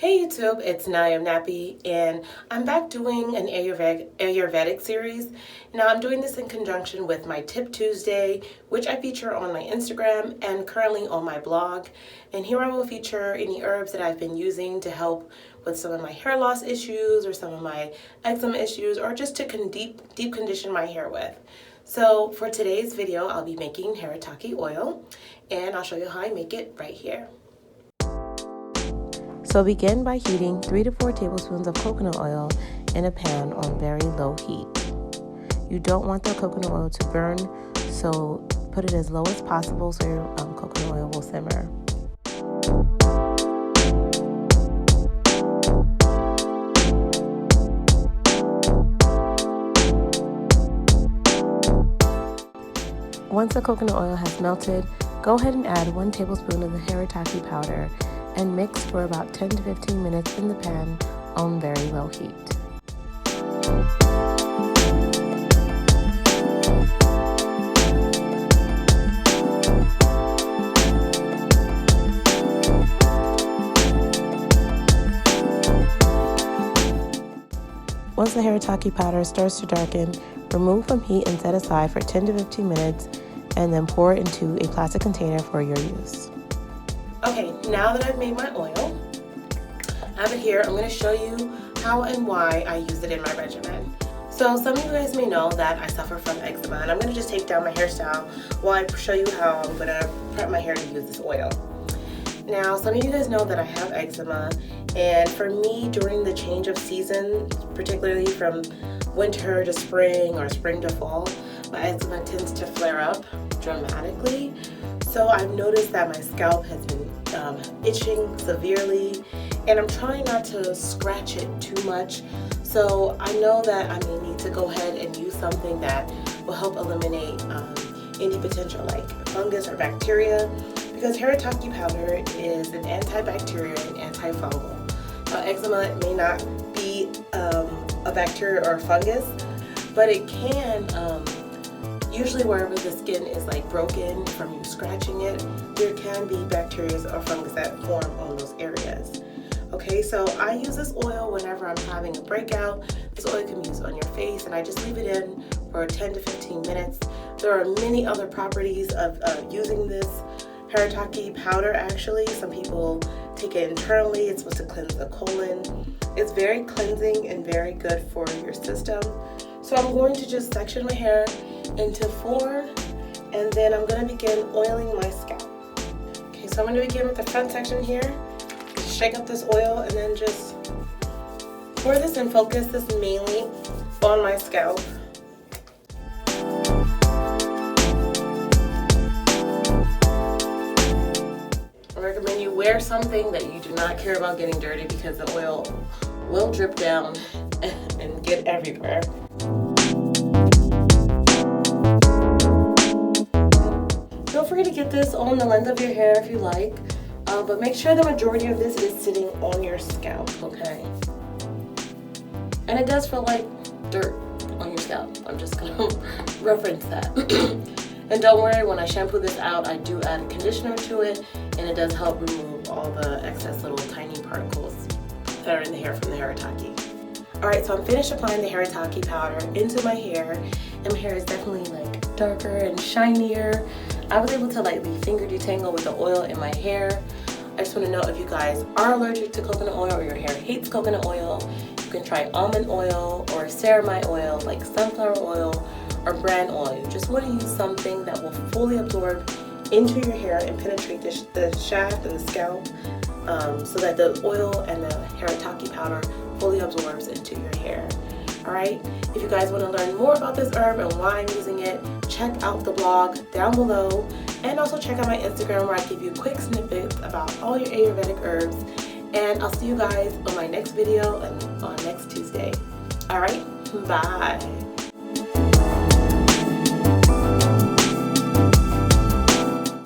Hey YouTube, it's NowIAmNappy, and I'm back doing an Ayurvedic series. Now I'm doing this in conjunction with my Tip Tuesday, which I feature on my Instagram and currently on my blog. And here I will feature any herbs that I've been using to help with some of my hair loss issues or some of my eczema issues, or just to deep condition my hair with. So for today's video, I'll be making Haritaki oil, and I'll show you how I make it right here. So begin by heating 3 to 4 tablespoons of coconut oil in a pan on very low heat. You don't want the coconut oil to burn, so put it as low as possible so your coconut oil will simmer. Once the coconut oil has melted, go ahead and add 1 tablespoon of the Haritaki powder and mix for about 10 to 15 minutes in the pan on very low heat. Once the Haritaki powder starts to darken, remove from heat and set aside for 10 to 15 minutes, and then pour it into a plastic container for your use. Okay, now that I've made my oil, I have it here. I'm going to show you how and why I use it in my regimen. So some of you guys may know that I suffer from eczema, and I'm going to just take down my hairstyle while I show you how I'm going to prep my hair to use this oil. Now, some of you guys know that I have eczema, and for me, during the change of season, particularly from winter to spring or spring to fall, my eczema tends to flare up dramatically. So I've noticed that my scalp has been itching severely, and I'm trying not to scratch it too much. So I know that I may need to go ahead and use something that will help eliminate any potential like fungus or bacteria, because Haritaki powder is an antibacterial and antifungal. Eczema may not be a bacteria or a fungus, but it can usually wherever the skin is like broken from you scratching it, there can be bacteria or fungus that form on those areas. Okay, so I use this oil whenever I'm having a breakout. This oil can be used on your face, and I just leave it in for 10 to 15 minutes. There are many other properties of using this Haritaki powder actually. Some people take it internally. It's supposed to cleanse the colon. It's very cleansing and very good for your system. So I'm going to just section my hair into 4, and then I'm going to begin oiling my scalp. Okay, so I'm going to begin with the front section here. Shake up this oil and then just pour this and focus this mainly on my scalp. I recommend you wear something that you do not care about getting dirty, because the oil will drip down and get everywhere. Feel free to get this on the length of your hair if you like, but make sure the majority of this is sitting on your scalp, okay? And it does feel like dirt on your scalp. I'm just gonna reference that. And don't worry, when I shampoo this out, I do add a conditioner to it, and it does help remove all the excess little tiny particles that are in the hair from the Haritaki. Alright, so I'm finished applying the Haritaki powder into my hair, and my hair is definitely like darker and shinier. I was able to lightly finger detangle with the oil in my hair. I just want to know if you guys are allergic to coconut oil or your hair hates coconut oil. You can try almond oil or ceramide oil like sunflower oil or bran oil. You just want to use something that will fully absorb into your hair and penetrate the shaft and the scalp, so that the oil and the Haritaki powder fully absorbs into your hair. Alright, if you guys want to learn more about this herb and why I'm using it, check out the blog down below, and also check out my Instagram where I give you quick snippets about all your Ayurvedic herbs. And I'll see you guys on my next video on next Tuesday. Alright, bye!